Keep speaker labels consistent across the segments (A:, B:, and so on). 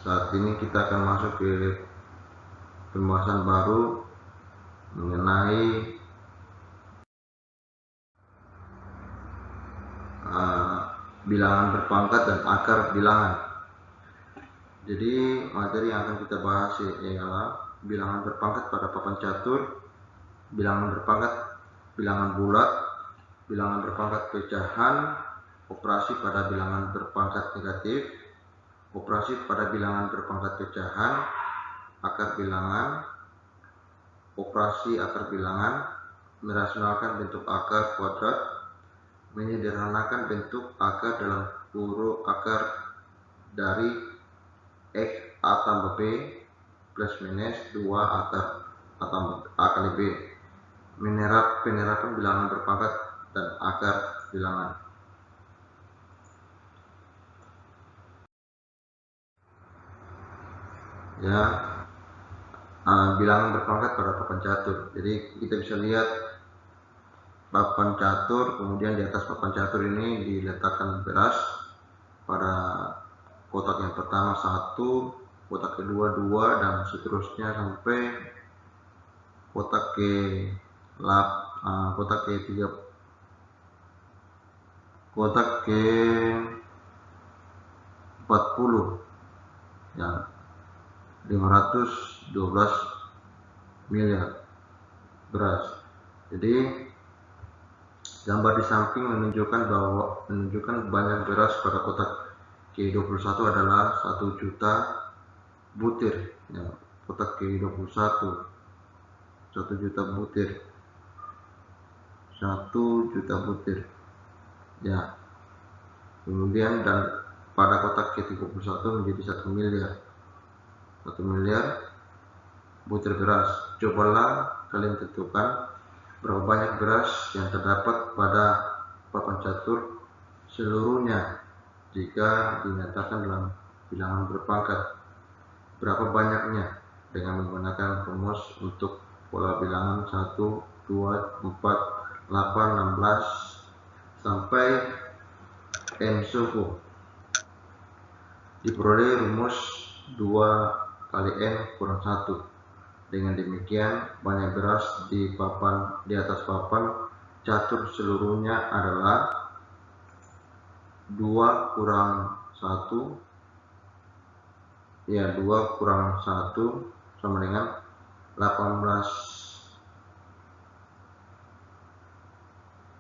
A: Saat ini kita akan masuk ke pembahasan baru mengenai bilangan berpangkat dan akar bilangan. Jadi materi yang akan kita bahas ialah bilangan berpangkat pada papan catur, bilangan berpangkat bilangan bulat, bilangan berpangkat pecahan, operasi pada bilangan berpangkat negatif, operasi pada bilangan berpangkat pecahan, akar bilangan, operasi akar bilangan, merasionalkan bentuk akar kuadrat, menyederhanakan bentuk akar dalam kurung akar dari X A tambah B plus minus 2 A kali B, penerapan bilangan berpangkat dan akar bilangan. Ya, bilangan berpangkat pada papan catur. Jadi kita bisa lihat papan catur, kemudian di atas papan catur ini diletakkan beras pada kotak yang pertama 1, kotak kedua 2, dan seterusnya sampai kotak ke 40 ya, 512 miliar beras. Jadi gambar di samping menunjukkan banyak beras pada kotak K21 adalah 1 juta butir. Ya, kotak K21 1 juta butir. 1 juta butir. Ya. Kemudian dan pada kotak K31 menjadi 1 miliar. 1 miliar butir beras. Cobalah kalian tentukan berapa banyak beras yang terdapat pada papan catur seluruhnya jika dinyatakan dalam bilangan berpangkat. Berapa banyaknya dengan menggunakan rumus untuk pola bilangan 1, 2, 4, 8, 16 sampai n suku. Diperoleh rumus 2 kali n kurang 1. Dengan demikian banyak beras di atas papan catur seluruhnya adalah 2 kurang 1, ya 2 kurang 1 sama dengan 18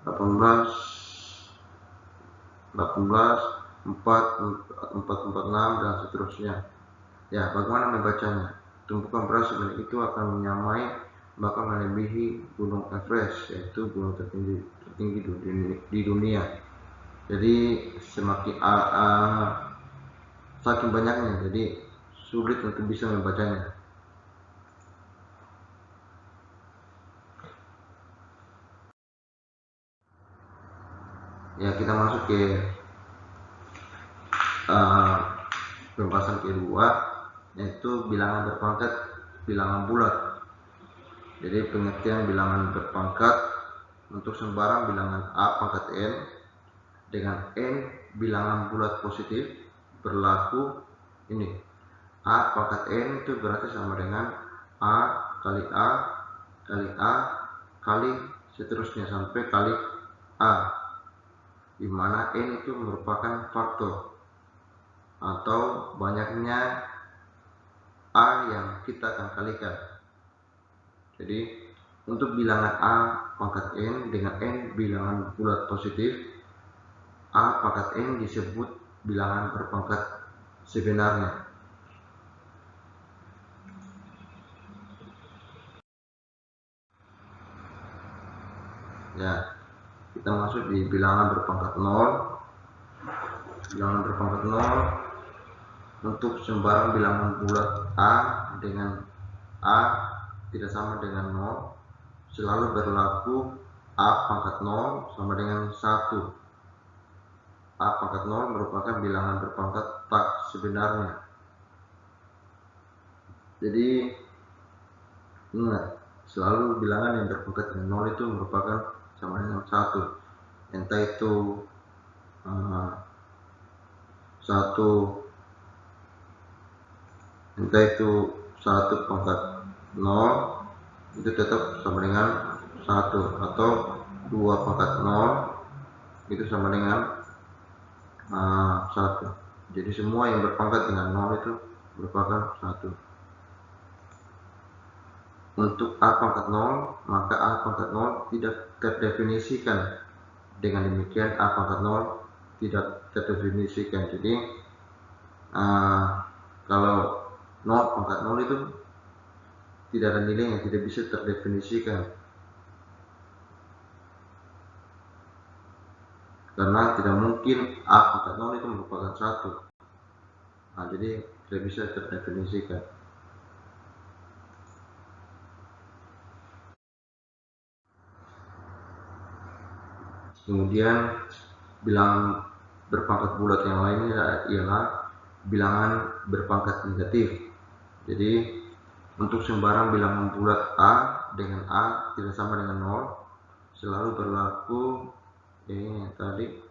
A: 4 446 dan seterusnya. Ya, bagaimana membacanya? Tumpukan beras sebanyak itu akan menyamai bahkan melebihi gunung Everest, yaitu gunung tertinggi di dunia. Jadi semakin saking banyaknya, jadi sulit untuk bisa membacanya. Ya, kita masuk ke pembahasan kedua, yaitu bilangan berpangkat bilangan bulat. Jadi pengertian bilangan berpangkat untuk sembarang bilangan A pangkat n dengan n bilangan bulat positif berlaku ini. A pangkat n itu berarti sama dengan A kali A kali A kali seterusnya sampai kali A, di mana n itu merupakan faktor atau banyaknya A yang kita akan kalikan. Jadi untuk bilangan A pangkat n dengan n bilangan bulat positif, A pangkat n disebut bilangan berpangkat sebenarnya. Ya, kita masuk di bilangan berpangkat 0. Bilangan berpangkat 0 untuk sembarang bilangan bulat A dengan A tidak sama dengan 0 selalu berlaku A pangkat 0 sama dengan 1. A pangkat 0 merupakan bilangan berpangkat tak sebenarnya. Jadi ingat, selalu bilangan yang berpangkat dengan 0 itu merupakan sama dengan 1. Entah itu 1 entah itu 1 pangkat 0 itu tetap sama dengan 1, atau 2 pangkat 0 itu sama dengan 1. Jadi semua yang berpangkat dengan 0 itu merupakan 1. Untuk A pangkat 0, maka A pangkat 0 tidak terdefinisikan. Dengan demikian A pangkat 0 tidak terdefinisikan. Jadi kalau 0 pangkat 0 itu tidak ada nilainya, tidak bisa terdefinisikan, karena tidak mungkin A pangkat 0 itu merupakan 1. Jadi tidak bisa terdefinisikan. Kemudian bilangan berpangkat bulat yang lainnya ialah bilangan berpangkat negatif. Jadi untuk sembarang bilangan bulat A dengan A tidak sama dengan 0, selalu berlaku ini tadi.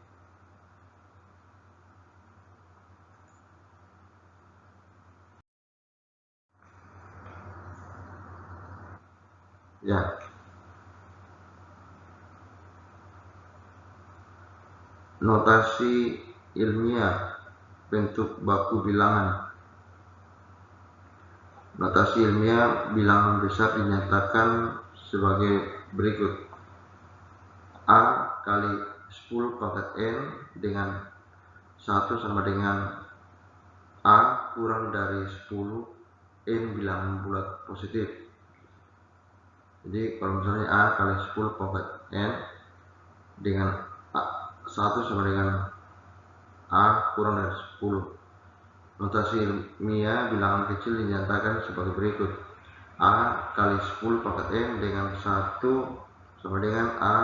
A: Ya, notasi ilmiah bentuk baku bilangan. Notasi ilmiah bilangan besar dinyatakan sebagai berikut: A kali 10 pangkat N dengan 1 sama dengan A kurang dari 10 N bilangan bulat positif. Jadi kalau misalnya A kali 10 pangkat N dengan 1 sama dengan A kurang dari 10. Notasi ilmiah bilangan kecil dinyatakan sebagai berikut: A kali 10 pangkat N dengan 1 sama dengan A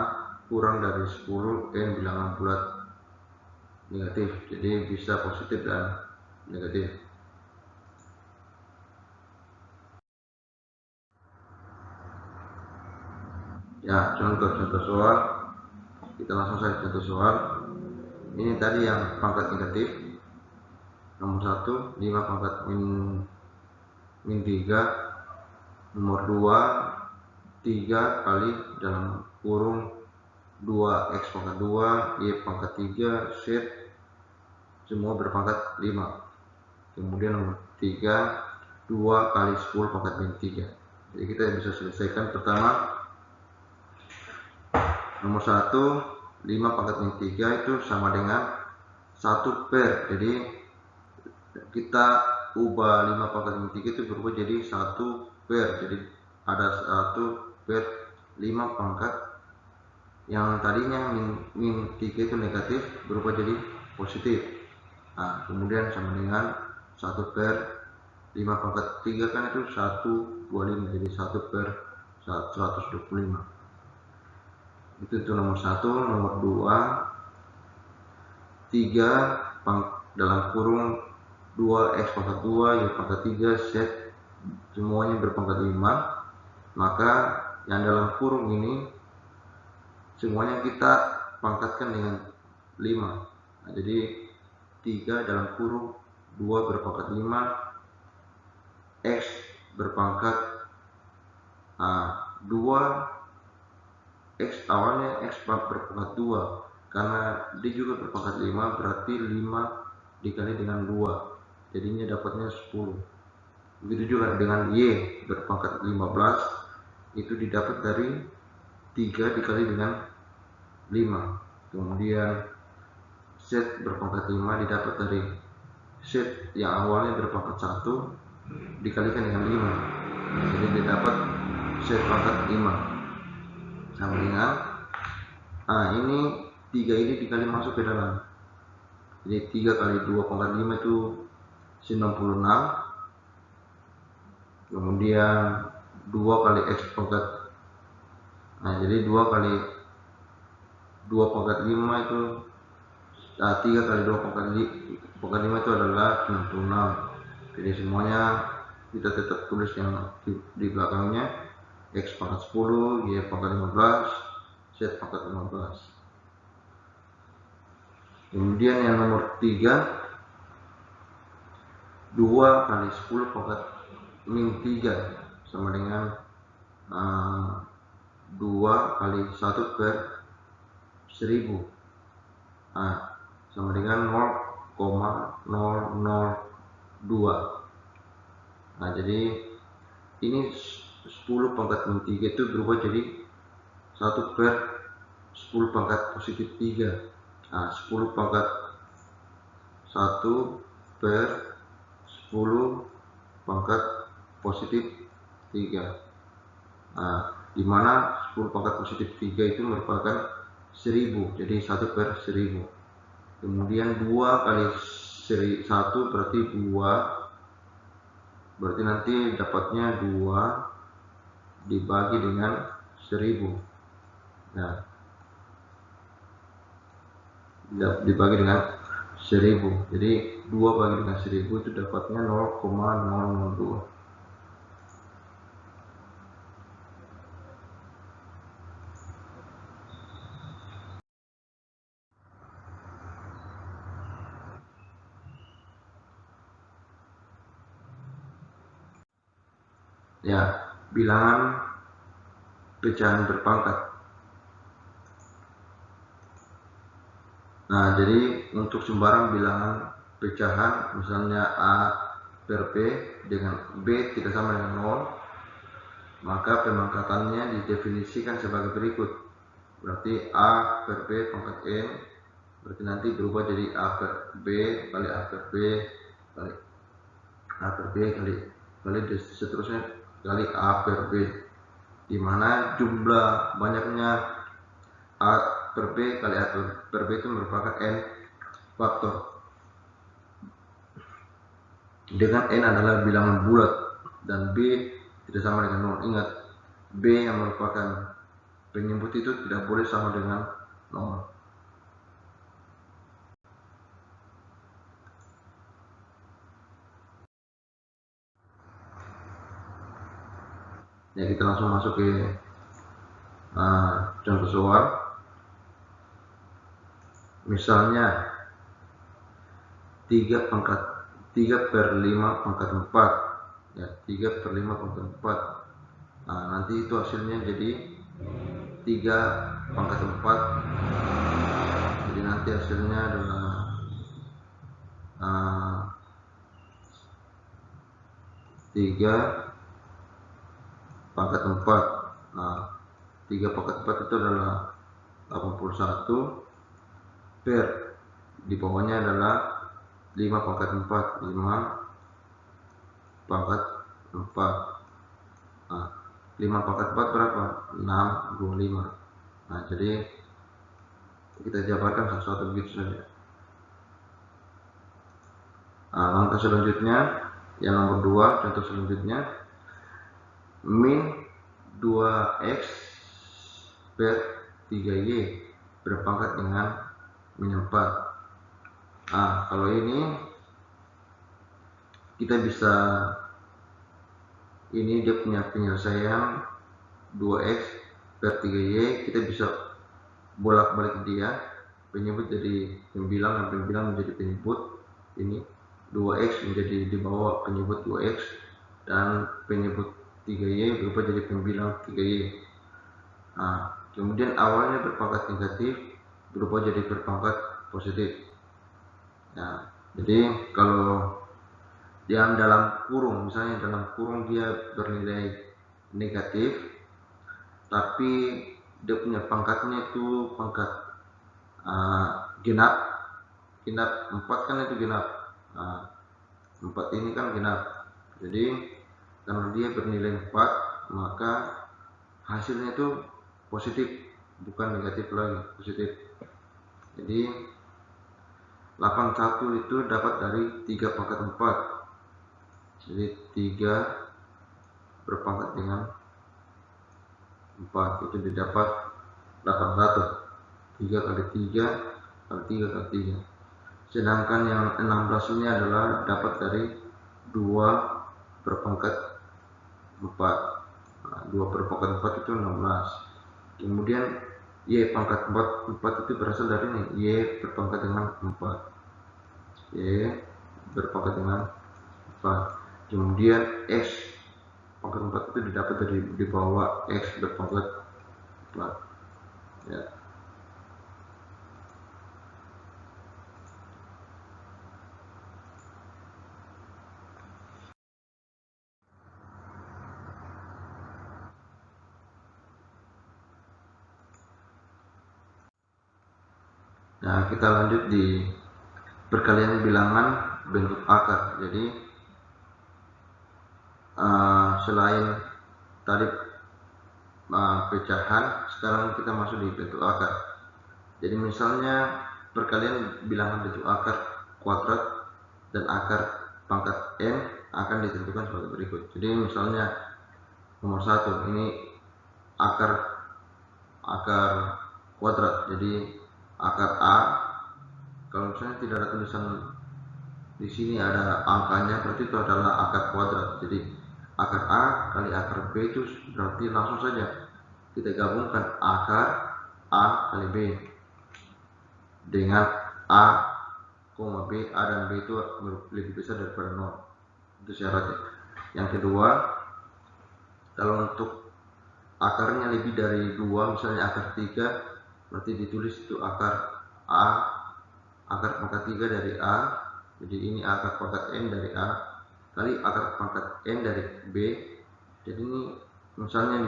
A: kurang dari 10 N bilangan bulat negatif. Jadi bisa positif dan negatif. Ya, contoh soal. Kita langsung saja contoh soal. Ini tadi yang pangkat negatif. Nomor 1, 5 pangkat min 3. Nomor 2, 3 kali dalam kurung 2x pangkat 2, y pangkat 3, z semua berpangkat 5. Kemudian nomor 3, 2 kali 10 pangkat min 3. Jadi kita bisa selesaikan. Pertama, nomor 1, 5 pangkat min 3 itu sama dengan 1 per. Jadi kita ubah 5 pangkat min 3 itu berubah jadi 1 per. Jadi ada 1 per 5 pangkat yang tadinya min 3 itu negatif berubah jadi positif. Kemudian sama dengan 1 per 5 pangkat 3 kan itu 125, jadi 1 per 125. Itu nomor 1. Nomor 2, 3 dalam kurung 2x pangkat 2, y pangkat 3, z semuanya berpangkat 5. Maka yang dalam kurung ini semuanya kita pangkatkan dengan 5. Jadi 3 dalam kurung 2 berpangkat 5, x berpangkat 2, x awalnya x berpangkat 2 karena dia juga berpangkat 5, berarti 5 dikali dengan 2 jadinya dapatnya 10. Begitu juga dengan y berpangkat 15, itu didapat dari 3 dikali dengan 5. Kemudian z berpangkat 5 didapat dari z yang awalnya berpangkat 1 dikalikan dengan 5, jadi didapat z pangkat 5 sama dengan ini 3 ini dikali masuk ke dalam. Jadi 3 kali 2 pangkat 5 itu 96. Kemudian 2 kali x pangkat, jadi 2 kali 2 pangkat 5 itu 3 kali 2 pangkat 5 itu adalah 66. Jadi semuanya kita tetap tulis yang di belakangnya: x pangkat 10, y pangkat 15, z pangkat 15. Kemudian yang nomor 3, 2 kali 10 pangkat min 3 sama dengan 2 kali 1 per 1000, sama dengan 0,002. Jadi ini 10 pangkat min 3 itu berubah jadi 1 per 10 pangkat positif 3. 10 pangkat 1 per 10 pangkat positif 3. Dimana 10 pangkat positif 3 itu merupakan 1000, jadi 1 per 1000. Kemudian 2 kali 1 berarti 2, berarti nanti dapatnya 2 dibagi dengan 1000. Dibagi dengan 1000, jadi 2 bagi dengan 1000 itu dapatnya 0,002. Bilangan pecahan berpangkat. Jadi untuk sembarang bilangan pecahan, misalnya A per B dengan B tidak sama dengan 0, maka pemangkatannya didefinisikan sebagai berikut. Berarti A per B pangkat N, berarti nanti berubah jadi A per B kali A per B kali A per B kali seterusnya kali A per B, dimana jumlah banyaknya A per B kali A per B itu merupakan N faktor. Dengan N adalah bilangan bulat dan B tidak sama dengan 0. Ingat, B yang merupakan penyebut itu tidak boleh sama dengan 0. Kita langsung masuk ke contoh soal. Misalnya 3 per 5 pangkat 4, 3 per 5 pangkat 4. Nanti itu hasilnya jadi 3 pangkat 4. Jadi nanti hasilnya adalah 3 pangkat 4. 3 pangkat 4 itu adalah 81 per, di bawahnya adalah 5 pangkat 4, 5 pangkat 4. 5 pangkat 4 berapa? 625. Jadi kita jabarkan satu-satu begitu saja. Langkah selanjutnya yang nomor 2, contoh selanjutnya, min 2x per 3y berpangkat dengan min 4. Kalau ini kita bisa, ini dia punya penyelesaian 2x per 3y, kita bisa bolak-balik dia, penyebut jadi pembilang dan pembilang menjadi penyebut. Ini 2x menjadi di bawah penyebut 2x dan penyebut 3y berubah jadi pembilang 3y. Kemudian awalnya berpangkat negatif berubah jadi berpangkat positif. Jadi kalau yang dalam kurung, misalnya dalam kurung dia bernilai negatif, tapi dia punya pangkatnya itu pangkat genap 4 kan itu genap. 4 ini kan genap. Jadi karena dia bernilai 4, maka hasilnya itu positif, bukan negatif lagi, positif. Jadi 81 itu dapat dari 3 pangkat 4. Jadi 3 berpangkat dengan 4 itu didapat 81. 3 kali 3 kali 3 kali 3. Sedangkan yang 16 ini adalah dapat dari 2 berpangkat 4. 2 berpangkat 4 itu 16. Kemudian Y pangkat 4 itu berasal dari ini, Y berpangkat dengan 4. Y berpangkat dengan Kemudian X pangkat 4 itu didapat dari di bawah X berpangkat 4 ya. Nah, kita lanjut di perkalian bilangan bentuk akar. Jadi selain tadi pecahan, sekarang kita masuk di bentuk akar. Jadi misalnya perkalian bilangan bentuk akar kuadrat dan akar pangkat n akan ditentukan sebagai berikut. Jadi misalnya nomor 1 ini akar kuadrat. Jadi akar A, kalau misalnya tidak ada tulisan di sini ada angkanya, berarti itu adalah akar kuadrat. Jadi akar A kali akar B itu berarti langsung saja kita gabungkan akar A kali B dengan A, B, A dan B itu lebih besar daripada 0. Itu syaratnya. Yang kedua, kalau untuk akarnya lebih dari 2, misalnya akar 3, berarti ditulis itu akar A, akar pangkat 3 dari A. Jadi ini akar pangkat n dari A kali akar pangkat n dari B. Jadi ini misalnya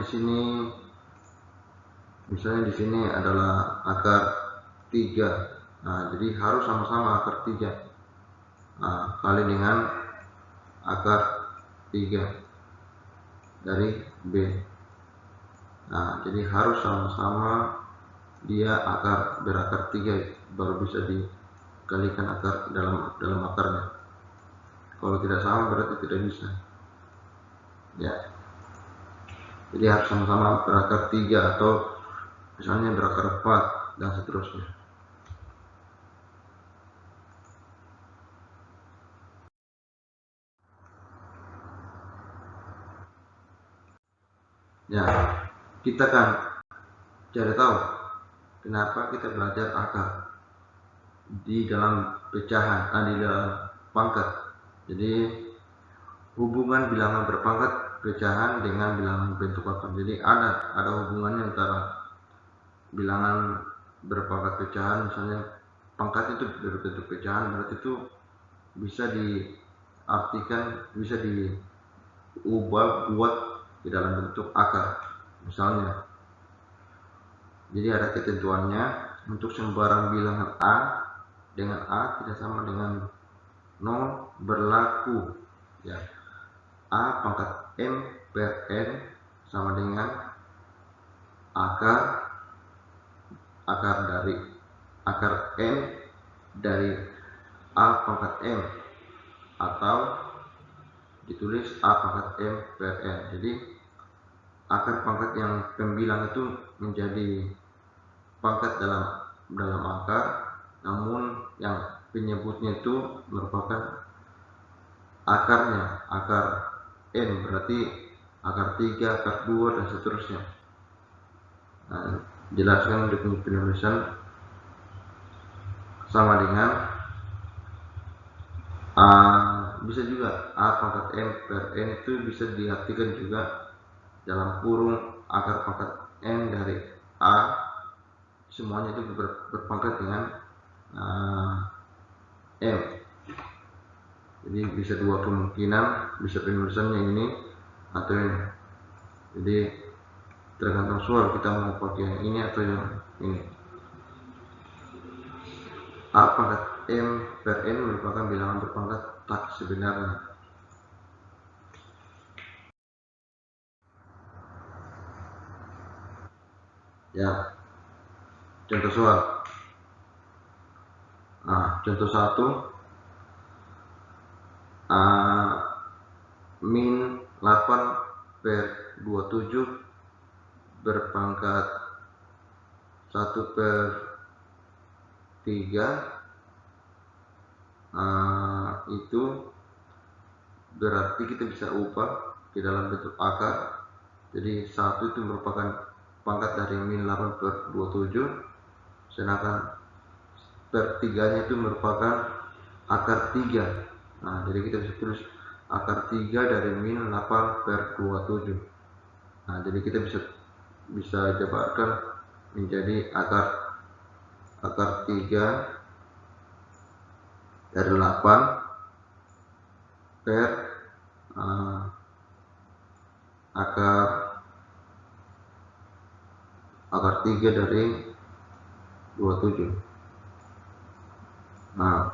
A: di sini adalah akar 3. Nah, jadi harus sama-sama akar 3 kali dengan akar 3 dari B. Nah, jadi harus sama-sama dia berakar 3 baru bisa dikalikan akar dalam akarnya. Kalau tidak sama berarti tidak bisa. Ya. Jadi harus sama-sama berakar 3 atau misalnya berakar 4 dan seterusnya. Ya, kita kan cari tahu kenapa kita belajar akar di dalam pecahan, di dalam pangkat. Jadi hubungan bilangan berpangkat pecahan dengan bilangan bentuk akar. Jadi ada hubungannya antara bilangan berpangkat pecahan, misalnya pangkat itu berbentuk pecahan, berarti itu bisa diartikan, bisa diubah buat di dalam bentuk akar. Misalnya, jadi ada ketentuannya untuk sembarang bilangan A dengan A tidak sama dengan 0 berlaku ya. A pangkat M per N sama dengan akar N dari A pangkat M, atau ditulis A pangkat M per N. Jadi akar pangkat yang pembilang itu menjadi pangkat dalam akar, namun yang penyebutnya itu merupakan akarnya, akar N, berarti akar 3, akar 2 dan seterusnya. Nah, jelaskan untuk penulisan sama dengan bisa juga A pangkat M per N itu bisa diartikan juga dalam kurung akar pangkat N dari A, semuanya itu berpangkat dengan M. Jadi bisa dua kemungkinan, bisa penulisannya ini atau ini. Jadi tergantung soal kita mau pakai yang ini atau yang ini. A pangkat M per N merupakan bilangan berpangkat tak sebenarnya. Ya, contoh soal. Contoh 1, min 8 per 27 berpangkat 1 per 3, itu berarti kita bisa ubah di dalam bentuk akar. Jadi 1 itu merupakan pangkat dari min 8 per 27, sedangkan per 3 nya itu merupakan akar 3. Nah, jadi kita bisa tulis akar 3 dari min 8 per 27. Nah, jadi kita bisa jabarkan menjadi akar 3 dari 8 per akar 3 dari 27. Nah,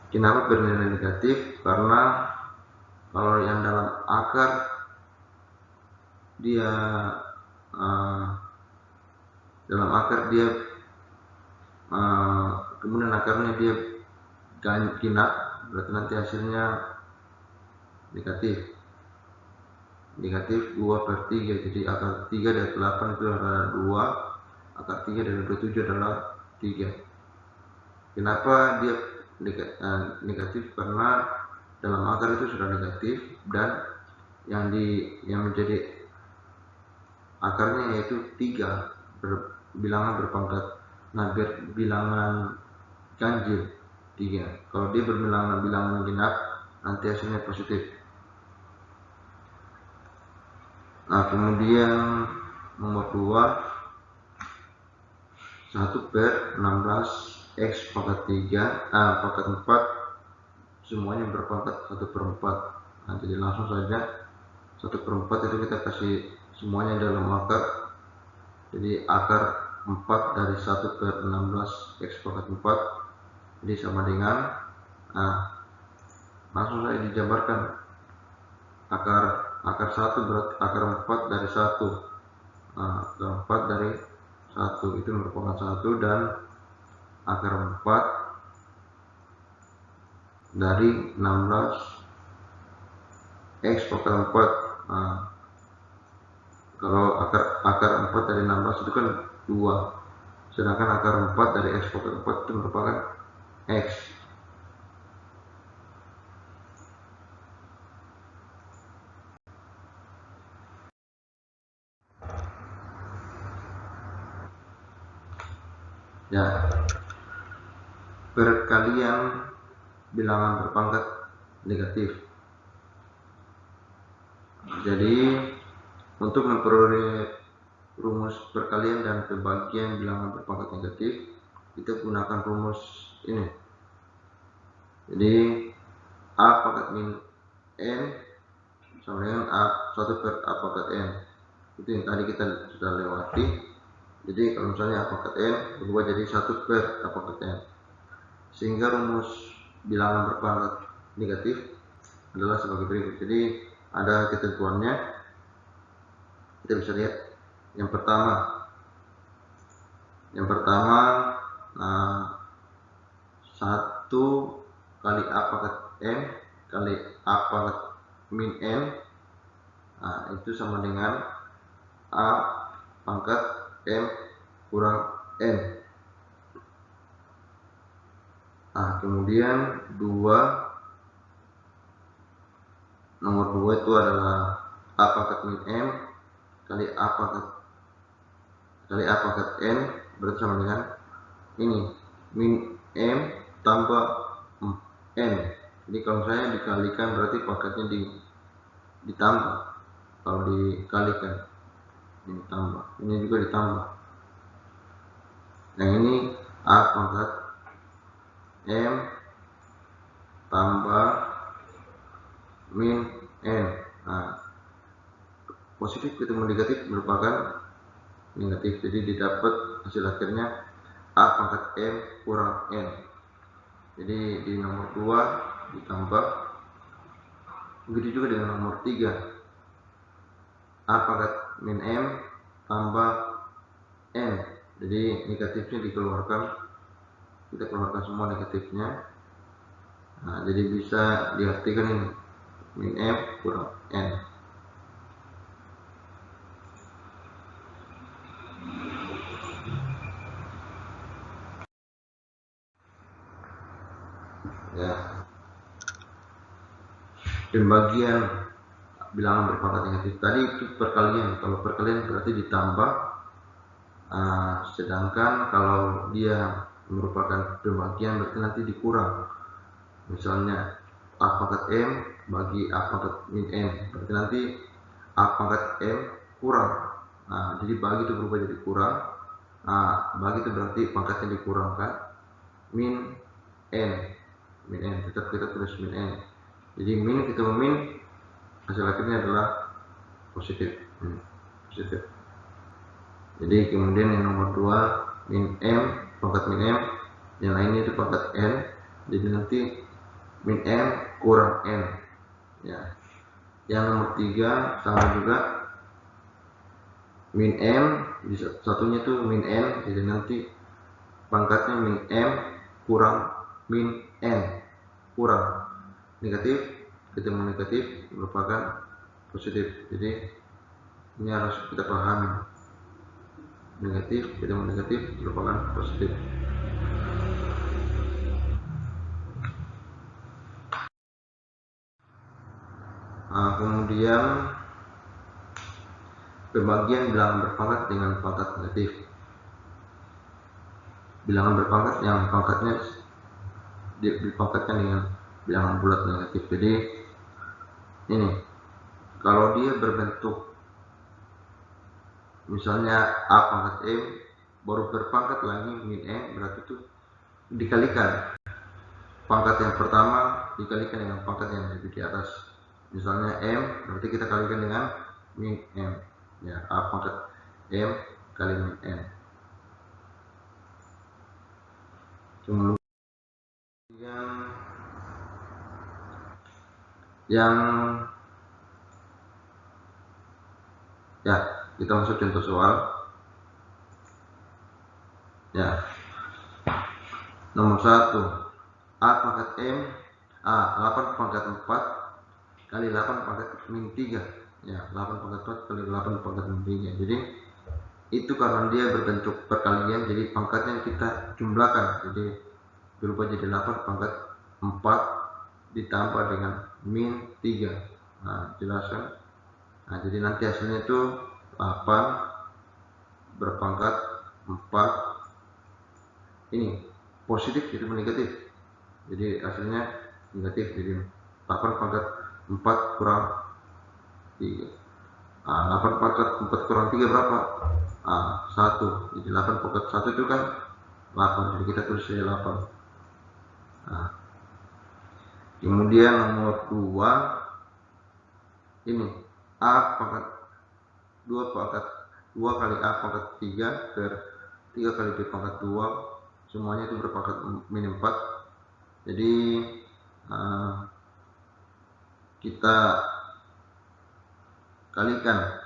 A: kenapa bernilai negatif? Karena kalau yang dalam akar dia kemudian akarnya dia genap, berarti nanti hasilnya negatif 2/3. Jadi akar 3 dari 8 itu adalah 2, akar 3 dari 27 adalah 3. Kenapa dia negatif? Karena dalam akar itu sudah negatif dan yang menjadi akarnya yaitu 3 bilangan berpangkat bilangan ganjil 3. Kalau dia bilangan genap, nanti hasilnya positif. Nah, kemudian nomor 2, 1/16 X pangkat 3 pangkat 4 semuanya berpangkat 1/4. Nah, jadi langsung saja 1/4 itu kita kasih semuanya dalam akar. Jadi akar 4 dari 1/16 X pangkat 4 jadi sama dengan, langsung saja dijabarkan akar 1 berarti akar 4 dari 1. Akar 4 dari 1 itu merupakan 1, dan akar 4 dari 16 X pangkat 4. Kalau akar 4 dari 16 itu kan 2, sedangkan akar 4 dari X pangkat 4 itu merupakan X. Ya, perkalian bilangan berpangkat negatif. Jadi untuk memperoleh rumus perkalian dan pembagian bilangan berpangkat negatif, kita gunakan rumus ini. Jadi A pangkat min n sama dengan 1/A pangkat n. Itu yang tadi kita sudah lewati. Jadi kalau misalnya A pangkat n berubah jadi 1/A pangkat n, sehingga rumus bilangan berpangkat negatif adalah sebagai berikut. Jadi ada ketentuannya, kita bisa lihat. Yang pertama 1 kali A pangkat n kali A pangkat min n, itu sama dengan A pangkat m kurang n. Kemudian nomor 2 itu adalah A pangkat min m kali A pangkat n, berarti sama dengan ini min m tambah n. Jadi kalau saya dikalikan berarti pangkatnya ditambah. Kalau dikalikan ini tambah, ini juga ditambah. Nah, ini A pangkat m tambah min n. Positif ketemu negatif merupakan negatif, jadi didapat hasil akhirnya A pangkat m kurang n. Jadi di nomor 2 ditambah. Begitu juga dengan nomor 3, A pangkat min m tambah n. Jadi negatifnya dikeluarkan, kita keluarkan semua negatifnya. Jadi bisa diartikan ini min m kurang n. Ya, pembagian bilangan berpangkat negatif tadi itu perkalian. Kalau perkalian berarti ditambah, sedangkan kalau dia merupakan pembagian berarti nanti dikurang. Misalnya A pangkat M bagi A pangkat min M, berarti nanti A pangkat M kurang. Nah, jadi bagi itu berubah jadi kurang. Nah, bagi itu berarti pangkatnya dikurangkan min N. Min N, tetap kita tulis min N. Jadi min kita min, hasil akhirnya adalah positif. Positif. Jadi kemudian yang nomor 2 min M, pangkat min M, yang lainnya itu pangkat N. Jadi nanti min M kurang N. Ya. Yang nomor 3 sama juga, min M, satunya itu min N, jadi nanti pangkatnya min M kurang min N, kurang negatif ketemu negatif merupakan positif. Jadi ini harus kita pahami, negatif ketemu negatif merupakan positif. Nah, kemudian pembagian bilangan berpangkat dengan pangkat negatif. Bilangan berpangkat yang pangkatnya dipangkatkan dengan bilangan bulat negatif. Jadi ini kalau dia berbentuk misalnya A pangkat M baru berpangkat lagi min M, berarti itu dikalikan pangkat yang pertama dikalikan dengan pangkat yang lebih di atas. Misalnya M berarti kita kalikan dengan min M, ya, A pangkat M kali min M. Kemudian yang ya, kita masuk contoh soal. Ya, nomor 1 A pangkat M, 8 pangkat 4 kali 8 pangkat min 3, ya, 8 pangkat 4 kali 8 pangkat min 3. Jadi itu karena dia berbentuk perkalian, jadi pangkatnya kita jumlahkan, jadi berubah jadi 8 pangkat 4 ditambah dengan min 3. Nah, jelaskan. Nah, jadi nanti hasilnya itu 8 berpangkat 4 ini positif itu negatif, jadi hasilnya negatif. Jadi 8 pangkat 4 kurang 3. 8 pangkat 4 kurang 3 berapa? 1. Jadi 8 pangkat 1 itu kan 8, jadi kita tulis saja 8. Nah, kemudian nomor 2 ini A pangkat 2 pangkat 2 kali A pangkat 3 per 3 kali B pangkat 2, semuanya itu berpangkat min 4. Jadi kita kalikan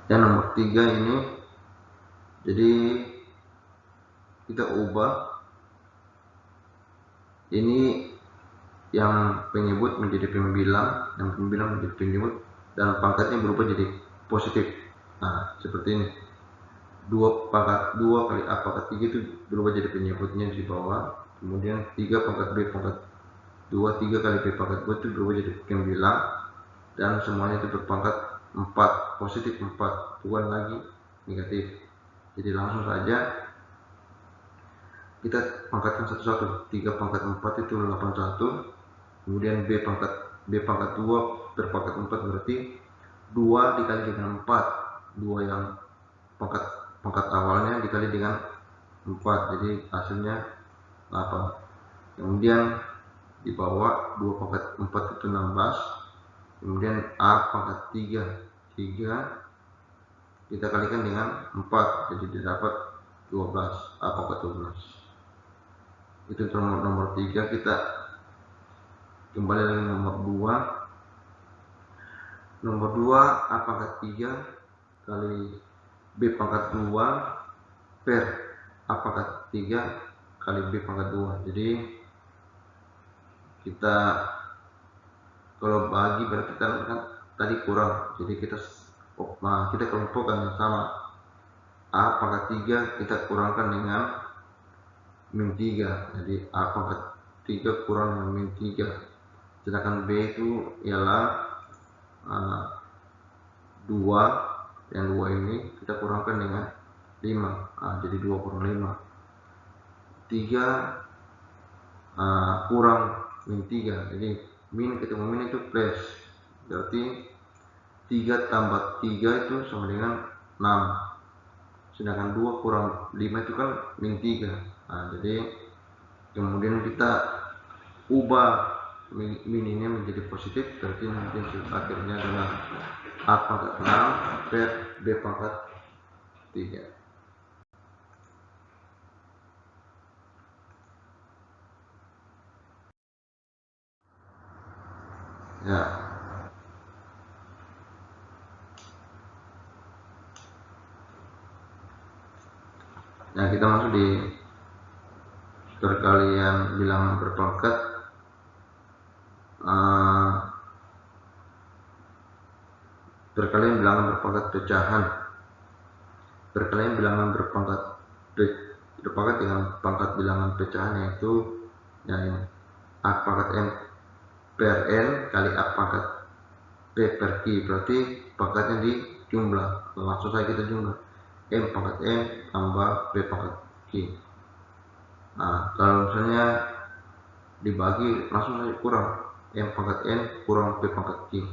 A: yang nomor 3 ini, jadi kita ubah ini yang penyebut menjadi pembilang, yang pembilang menjadi penyebut, dan pangkatnya berubah jadi positif. Nah, seperti ini, 2 pangkat 2 kali A pangkat 3 itu berubah jadi penyebutnya di bawah. Kemudian 3 pangkat B pangkat 2, 3 kali B pangkat 2 itu berubah jadi pembilang, dan semuanya itu berpangkat 4, positif 4, bukan lagi negatif. Jadi langsung saja kita pangkatkan satu-satu. 3 pangkat 4 itu 81, kemudian B pangkat 2 berpangkat 4 berarti 2 dikali dengan 4, 2 yang pangkat awalnya dikali dengan 4, jadi hasilnya 8. Kemudian di bawah 2 pangkat 4 itu 16, kemudian A pangkat 3 kita kalikan dengan 4, jadi didapat 12, A pangkat 12. Itu nomor 3. Kita kembali lagi nomor 2. Nomor 2 A pangkat 3 kali B pangkat 2 per A pangkat 3 kali B pangkat 2. Jadi kita kalau bagi berarti kan tadi kurang, jadi kita kelompokkan yang sama. A pangkat 3 kita kurangkan dengan min 3, jadi A pangkat 3 kurang dengan min 3. Sedangkan B itu ialah 2, yang 2 ini kita kurangkan dengan 5, jadi 2 kurang 5. 3 kurang min 3. Jadi min ketemu min itu plus, berarti 3 tambah 3 itu sama dengan 6, sedangkan 2 kurang 5 itu kan min 3. Jadi kemudian kita ubah min ini menjadi positif, berarti nanti akhirnya adalah A pangkat 6 per B pangkat 3. Ya. Nah, kita masuk di perkalian bilangan berpangkat. Perkalian bilangan berpangkat pecahan. Perkalian bilangan berpangkat dengan pangkat bilangan pecahan, yaitu A pangkat N per N kali A pangkat P per Q. Berarti pangkatnya di jumlah, langsung saja kita jumlah M pangkat N tambah P pangkat Q. Kalau misalnya dibagi, langsung saja kurang M pangkat N kurang P pangkat Q.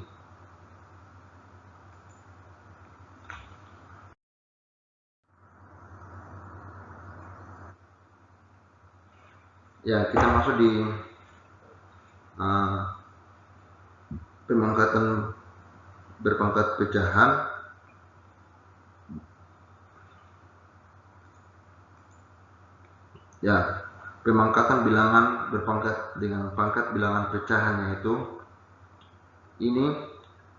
A: Ya, kita masuk di pemangkatan berpangkat pecahan. Ya, pemangkatan bilangan berpangkat dengan pangkat bilangan pecahan, yaitu ini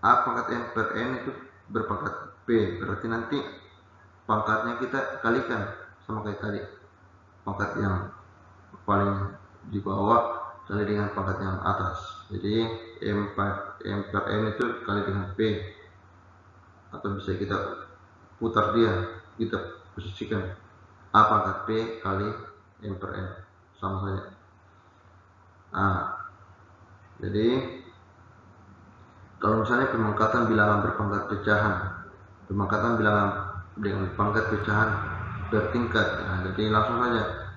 A: A pangkat N per N itu berpangkat P, berarti nanti pangkatnya kita kalikan sama kayak tadi, pangkat yang paling di bawah kali dengan pangkat yang atas. Jadi M per N itu kali dengan P, atau bisa kita putar dia, kita posisikan A pangkat P kali M per N, sama saja. Jadi kalau misalnya pemangkatan bilangan berpangkat pecahan, pemangkatan bilangan dengan pangkat pecahan bertingkat, jadi langsung saja.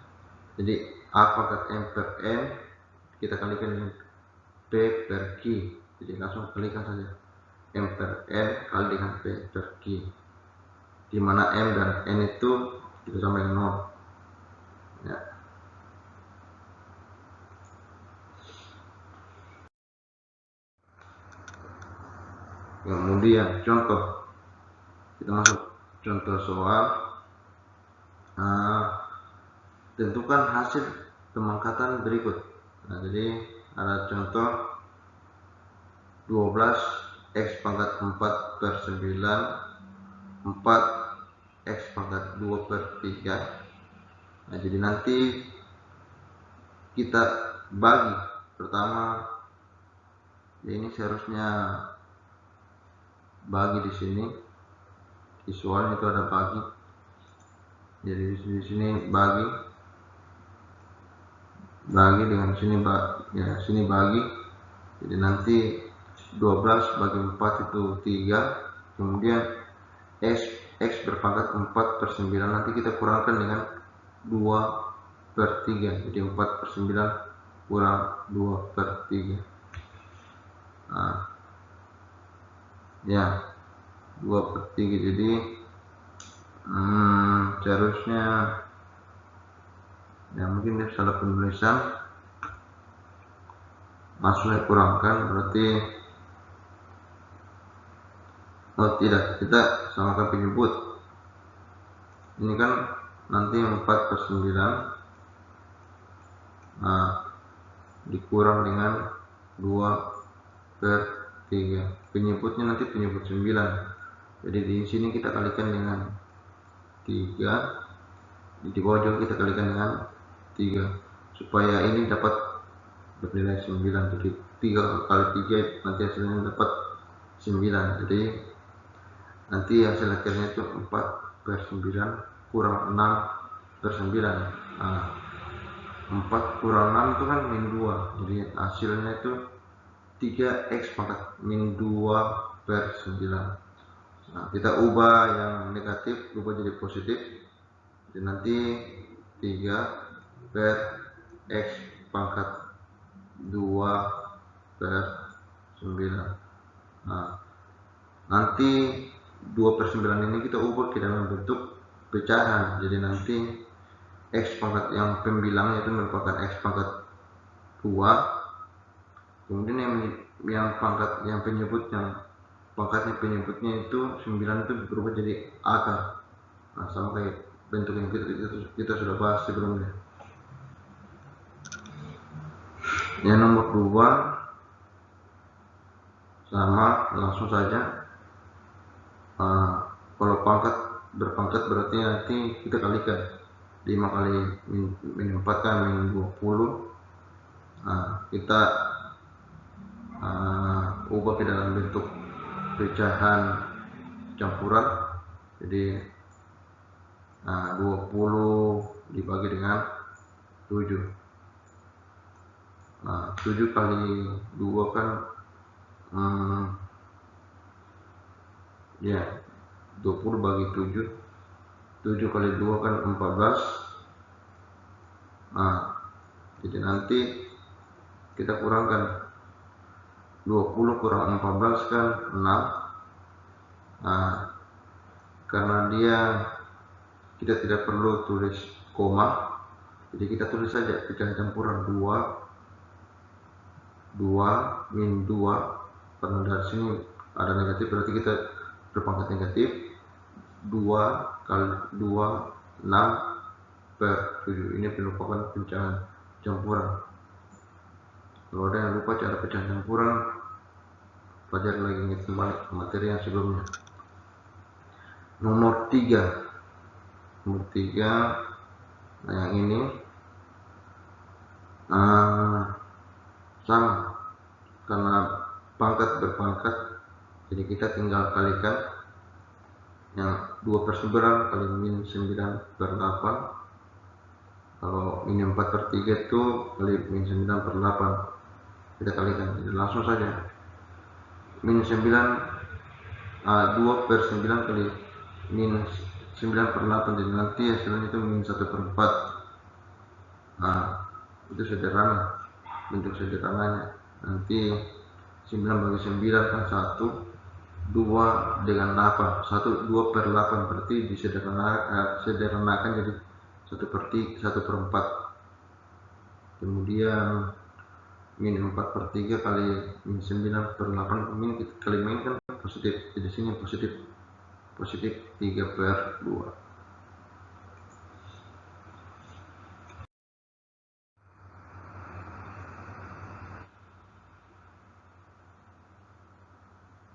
A: Jadi A pangkat M per N kita kalikan dengan P per Q, jadi langsung kalikan saja M per N kali dengan P per Q, dimana M dan N itu kita sama dengan 0. Ya. Kemudian contoh, kita masuk contoh soal. Tentukan hasil pemangkatan berikut. Jadi ada contoh 12 X pangkat 4 per 9, 4 X pangkat 2 per 3. Jadi nanti kita bagi. Pertama, ini seharusnya bagi di sini, di soal itu ada bagi. Jadi di sini bagi dengan sini sini bagi. Jadi nanti 12 bagi 4 itu 3. Kemudian X berpangkat 4 per 9 nanti kita kurangkan dengan 2 per 3. Jadi 4 per 9 kurang 2 per 3. Ya, 2 per 3. Jadi seharusnya ya mungkin dia salah penulisan, masuknya kurangkan, berarti tidak, kita samakan penyebut. Ini kan nanti 4 per 9 dikurang dengan 2 per 3. Penyebutnya nanti penyebut 9. Jadi di sini kita kalikan dengan 3, di bawah juga kita kalikan dengan 3, supaya ini dapat bernilai 9. Jadi 3 kali 3 nanti hasilnya dapat 9. Jadi nanti hasil akhirnya itu 4 per 9 kurang 6 per 9. 4 kurang 6 itu kan min 2. Jadi hasilnya itu 3X pangkat min 2 per 9. Kita ubah yang negatif, ubah jadi positif. Jadi nanti 3 per X pangkat 2/9. Nah, nanti 2/9 ini kita ubah ke dalam bentuk pecahan. Jadi nanti X pangkat yang pembilangnya itu merupakan X pangkat 2, kemudian yang pangkat yang penyebutnya pangkatnya penyebutnya itu 9 itu berubah jadi akar. Nah, sama kayak bentuk yang kita sudah bahas sebelumnya. Yang nomor 2 sama, langsung saja. Kalau berpangkat berarti nanti kita kalikan 5 kali min 4 kan min 20. Kita ubah ke dalam bentuk pecahan campuran. Jadi 20 dibagi dengan 7. 7 kali 2 kan 20 bagi 7. 7 kali 2 kan 14. Jadi nanti kita kurangkan 20 kurang 14 kan 6. Karena kita tidak perlu tulis koma, jadi kita tulis saja pecahan campuran 2 min 2, karena dari sini ada negatif berarti kita berpangkat negatif. 2 kali 2 6/7. Ini merupakan pecahan campuran. Kalau ada yang lupa cara pecahan campuran, pelajari lagi, ingat kembali materi yang sebelumnya. Nomor 3, nah yang ini sama, karena pangkat berpangkat, jadi kita tinggal kalikan yang 2/9 kali min 9/8. Kalau min 4/3 itu kali min 9/8, kita kalikan. Jadi langsung saja min 2/9 kali min 9/8, jadi nanti hasilnya itu min 1/4. Itu sederhana, bentuk sederhananya. Nanti 9 bagi 9 kan 1, 2 dengan 8, 2/8 berarti disederhanakan jadi 1/4. Kemudian min 4/3 kali min 9/8, min kali min kan positif, jadi sini positif 3/2.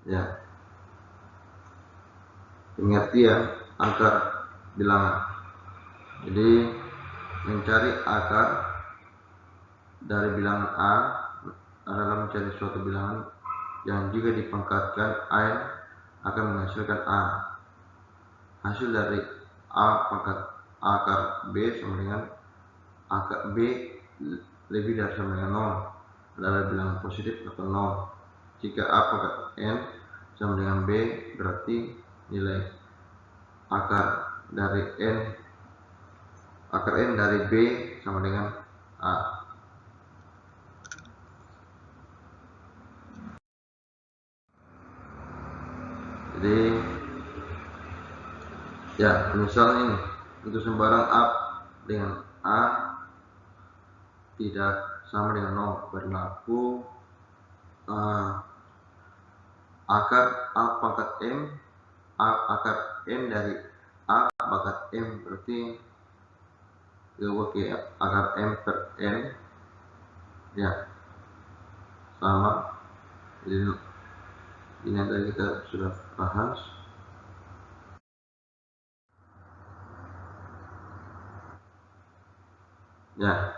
A: Ya, pengertian akar bilangan. Jadi mencari akar dari bilangan A adalah mencari suatu bilangan yang jika dipangkatkan A akan menghasilkan A. Hasil dari A pangkat akar B sama dengan akar B lebih dari sama dengan 0 adalah bilangan positif atau 0. Jika A pangkat N sama dengan B, berarti nilai akar N dari B sama dengan A. Jadi ya, misalnya ini untuk sembarang A dengan A tidak sama dengan 0, berlaku akar A pangkat M, akar M dari A pangkat M, berarti ke akar M per N, ya sama. Jadi ini yang tadi kita sudah bahas. Ya,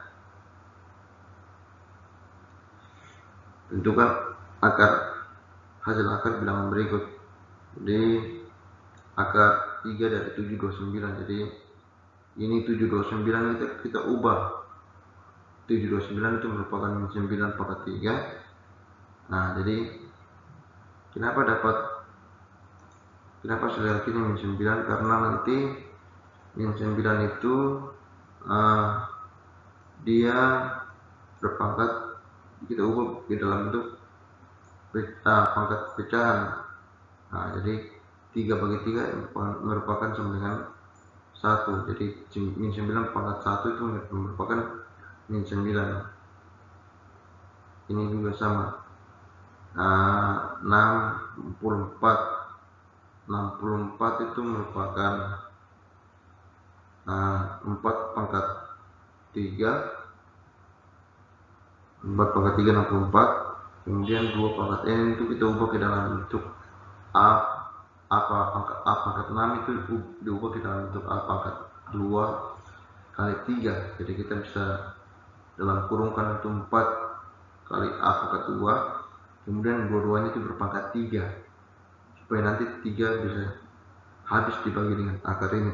A: tentukan hasil akar bilangan berikut. Jadi akar 3 dari 729, jadi ini 729 kita ubah. 729 itu merupakan min 9 pangkat 3. Nah, jadi kenapa saya yakin min 9? Karena nanti min 9 itu dia berpangkat kita ubah di dalam bentuk pangkat pecahan. Nah, jadi 3 bagi 3 merupakan sama dengan 1. Jadi min 9 pangkat 1 itu merupakan min 9. Ini juga sama. 64 itu merupakan 4 pangkat 3 64, kemudian 2 pangkat n itu kita ubah ke dalam bentuk pangkat a pangkat 6 itu diubah ke dalam bentuk a pangkat 2 kali 3. Jadi kita bisa dalam kurungkan itu 4 kali a pangkat 2, kemudian dua-duanya itu berpangkat 3, supaya nanti 3 bisa habis dibagi dengan akar ini.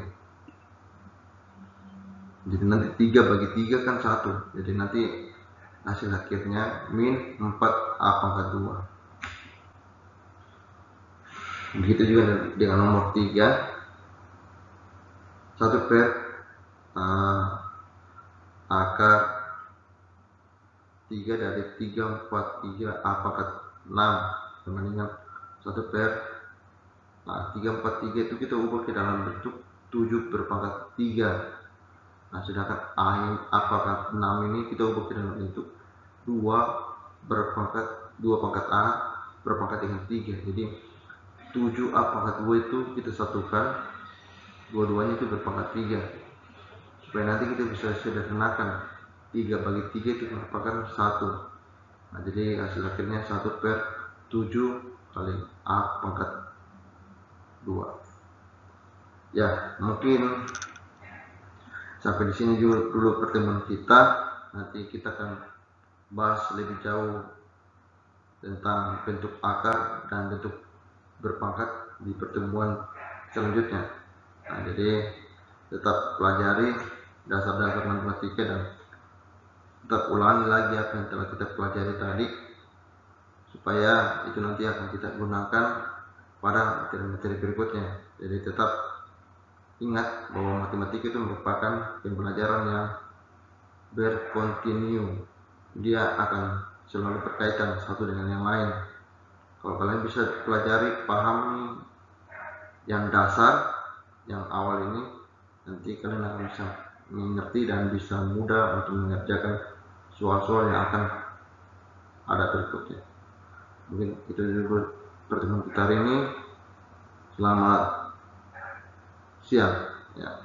A: Jadi nanti 3 bagi 3 kan 1, jadi nanti hasil akhirnya min 4 a pangkat 2. Begitu juga dengan nomor 3, 1 per akar 3 dari 3, 4, 3 a pangkat 6 sama dengan 1 per 3, 4, 3 itu kita ubah ke dalam bentuk 7 berpangkat 3. Nah, sedangkan a pangkat 6 ini kita ubah ke dalam bentuk 2 pangkat a berpangkat dengan 3. Jadi 7 a pangkat 2 itu kita satukan, dua-duanya itu berpangkat 3, supaya nanti kita bisa sederhanakan 3 bagi 3 itu merupakan 1. Nah, jadi hasil akhirnya 1 per 7 kali a pangkat 2. Ya, mungkin sampai di sini dulu pertemuan kita. Nanti kita akan bahas lebih jauh tentang bentuk akar dan bentuk berpangkat di pertemuan selanjutnya. Nah, jadi tetap pelajari dasar-dasar matematika dan tetap ulangi lagi apa yang telah kita pelajari tadi, supaya itu nanti akan kita gunakan pada materi-materi berikutnya. Jadi tetap ingat bahwa matematika itu merupakan pembelajaran yang berkontinu. Dia akan selalu berkaitan satu dengan yang lain. Kalau kalian bisa pelajari, pahami yang dasar, yang awal ini, nanti kalian akan bisa mengerti dan bisa mudah untuk mengerjakan soal-soal yang akan ada berikutnya. Mungkin itu dulu pertemuan kita hari ini. Selamat siang. Ya.